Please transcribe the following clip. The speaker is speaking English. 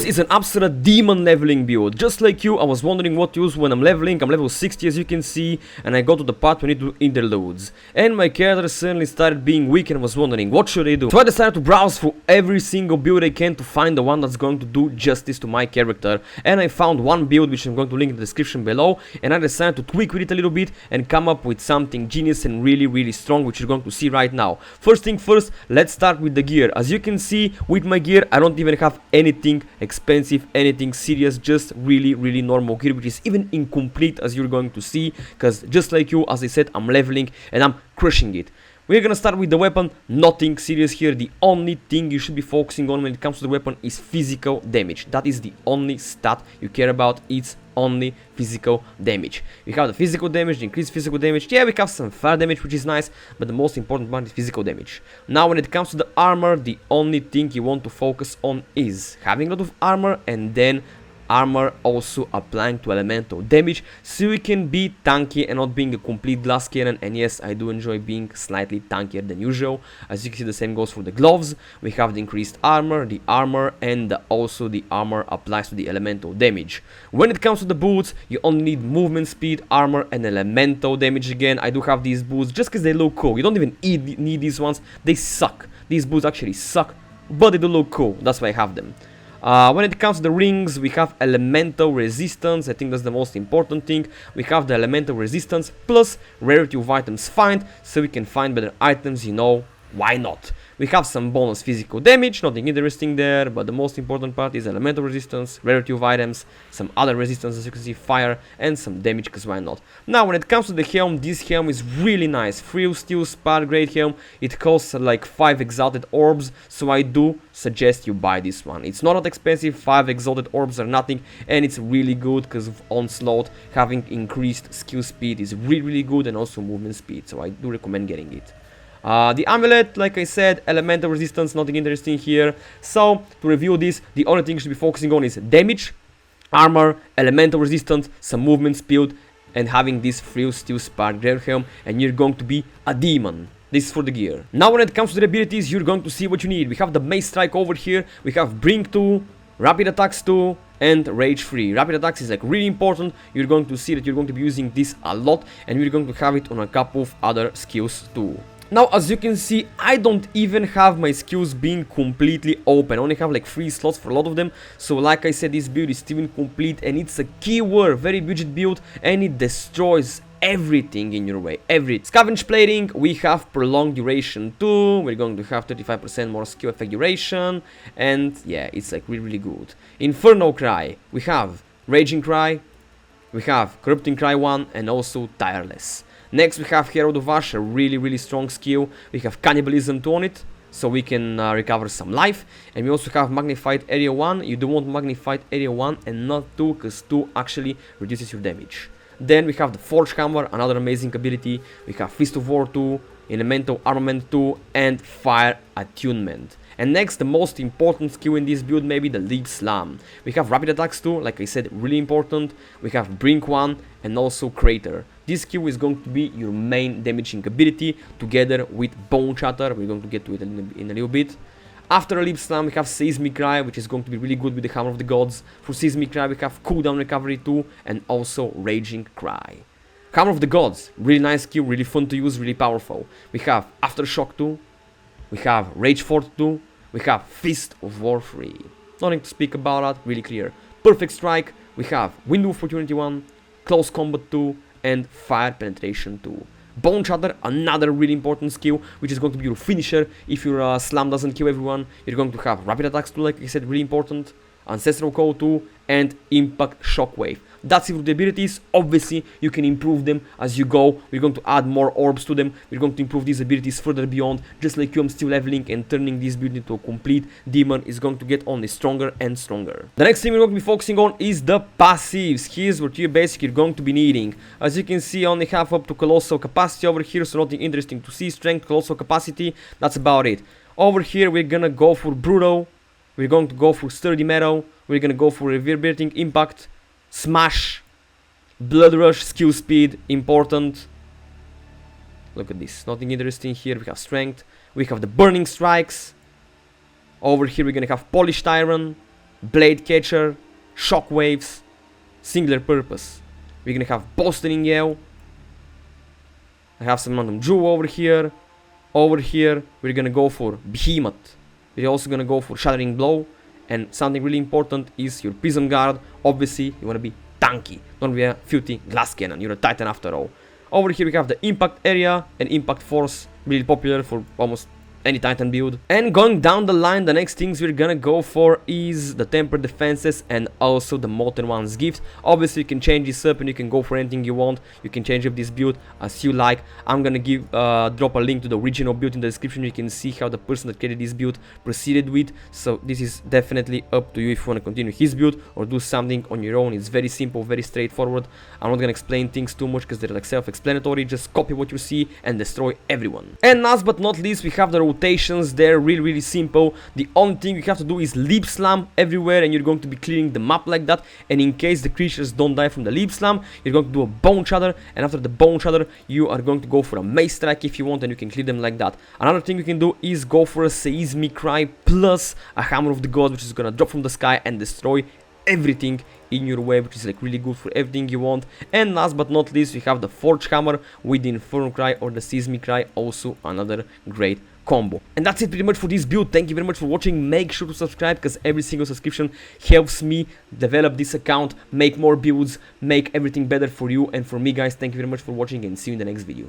is an absolute demon leveling build. Just like you, I was wondering what to use when I'm leveling. I'm level 60 as you can see, and I go to the part when I do interludes. And my character suddenly started being weak and was wondering what should I do. So I decided to browse through every single build I can to find the one that's going to do justice to my character. And I found one build which I'm going to link in the description below, and I decided to tweak with it a little bit and come up with something genius and really strong, which you're going to see right now. First thing first, let's start with the gear. As you can see, with my gear, I don't even have anything expensive, anything serious, just really normal gear, which is even incomplete as you're going to see, because just like you, as I said, I'm leveling and I'm crushing it. We're gonna start with the weapon. Nothing serious here. The only thing you should be focusing on when it comes to the weapon is physical damage. That is the only stat you care about. It's only physical damage. We have the physical damage, the increased physical damage. Yeah, we have some fire damage, which is nice, but the most important part is physical damage. Now when it comes to the armor, the only thing you want to focus on is having a lot of armor, and then armor also applying to elemental damage, so you can be tanky and not being a complete glass cannon. And yes, I do enjoy being slightly tankier than usual. As you can see, the same goes for the gloves. We have the increased armor, and also the armor applies to the elemental damage. When it comes to the boots, you only need movement speed, armor, and elemental damage. Again, I do have these boots just because they look cool. You don't even need these ones. They suck. These boots actually suck, but they do look cool. That's why I have them. When it comes to the rings, we have elemental resistance. I think that's the most important thing. We have the elemental resistance plus rarity of items find, so we can find better items, you know, why not? We have some bonus physical damage, nothing interesting there, but the most important part is elemental resistance, rarity of items, some other resistance, as you can see, fire, and some damage, because why not? Now, when it comes to the helm, this helm is really nice. Frill Steel Spar Great Helm. It costs like 5 exalted orbs, so I do suggest you buy this one. It's not that expensive, 5 exalted orbs are nothing, and it's really good because of onslaught. Having increased skill speed is really good, and also movement speed, so I do recommend getting it. The amulet, like I said, elemental resistance, nothing interesting here. So, to review this, the only thing you should be focusing on is damage, armor, elemental resistance, some movement speed, and having this Frill Steel Spar Great Helm, and you're going to be a demon. This is for the gear. Now when it comes to the abilities, you're going to see what you need. We have the Mace Strike over here, we have Brink 2, Rapid Attacks 2, and Rage 3. Rapid Attacks is like really important. You're going to see that you're going to be using this a lot, and you're going to have it on a couple of other skills too. Now, as you can see, I don't even have my skills being completely open. I only have like 3 slots for a lot of them. So like I said, this build is still incomplete, and it's a keyword, very budget build, and it destroys everything in your way. Scavenge plating, we have prolonged duration too. We're going to have 35% more skill effect duration, and yeah, it's like really good. Infernal Cry, we have Raging Cry, we have Corrupting Cry 1, and also Tireless. Next, we have Herald of Ash, a really strong skill. We have Cannibalism 2 on it, so we can recover some life. And we also have Magnified Area 1. You do want Magnified Area 1 and not 2, because 2 actually reduces your damage. Then we have the Forge Hammer, another amazing ability. We have Fist of War 2, Elemental Armament 2, and Fire Attunement. And next, the most important skill in this build, maybe the Leap Slam. We have Rapid Attacks 2, like I said, really important. We have Brink 1 and also Crater. This skill is going to be your main damaging ability, together with Bone Shatter. We're going to get to it in a little bit. After a Leap Slam, we have Seismic Cry, which is going to be really good with the Hammer of the Gods. For Seismic Cry, we have Cooldown Recovery 2 and also Raging Cry. Hammer of the Gods, really nice skill, really fun to use, really powerful. We have Aftershock 2, we have Rage Fort 2, we have Fist of War 3. Nothing to speak about that, really clear. Perfect Strike, we have Window of Opportunity 1, Close Combat 2, and Fire Penetration 2. Bone Shatter, another really important skill, which is going to be your finisher. If your slam doesn't kill everyone, you're going to have Rapid Attacks 2, like I said, really important. Ancestral Call 2, and Impact Shockwave. That's it for the abilities. Obviously, you can improve them as you go. We're going to add more orbs to them. We're going to improve these abilities further beyond. Just like you, I'm still leveling and turning this build into a complete demon. Is going to get only stronger and stronger. The next thing we're going to be focusing on is the passives. Here's what you're basically going to be needing. As you can see, I only have up to Colossal Capacity over here, so nothing interesting to see. Strength, Colossal Capacity, that's about it. Over here, we're gonna go for Brutal. We're going to go for Sturdy Metal. We're gonna go for Reverberating Impact, Smash, Blood Rush, Skill Speed, important. Look at this, nothing interesting here. We have Strength. We have the Burning Strikes. Over here we're gonna have Polished Iron, Blade Catcher, Shockwaves, singular purpose. We're gonna have Boston in Yale. I have some random Jew over here. Over here, we're gonna go for Behemoth. We're also gonna go for Shattering Blow. And something really important is your Prism Guard. Obviously, you wanna be tanky. Don't be a filthy glass cannon. You're a Titan after all. Over here we have the Impact Area and Impact Force. Really popular for almost any Titan build. And going down the line, the next things we're gonna go for is the Tempered Defenses and also the Molten One's Gift. Obviously you can change this up and you can go for anything you want. You can change up this build as you like. I'm gonna drop a link to the original build in the description. You can see how the person that created this build proceeded with. So this is definitely up to you if you want to continue his build or do something on your own. It's very simple, very straightforward. I'm not gonna explain things too much because they're like self-explanatory. Just copy what you see and destroy everyone. And last but not least, we have the rotations. They're really simple. The only thing you have to do is leap slam everywhere and you're going to be clearing the map like that. And in case the creatures don't die from the leap slam, you're going to do a bone shatter, and after the bone shatter you are going to go for a mace strike if you want, and you can clear them like that. Another thing you can do is go for a seismic cry plus a hammer of the god, which is gonna drop from the sky and destroy everything in your way, which is like really good for everything you want. And last but not least, we have the Forge Hammer with the Inferno Cry or the Seismic Cry, also another great combo. And that's it pretty much for this build. Thank you very much for watching. Make sure to subscribe because every single subscription helps me develop this account, make more builds, make everything better for you and for me, guys. Thank you very much for watching and see you in the next video.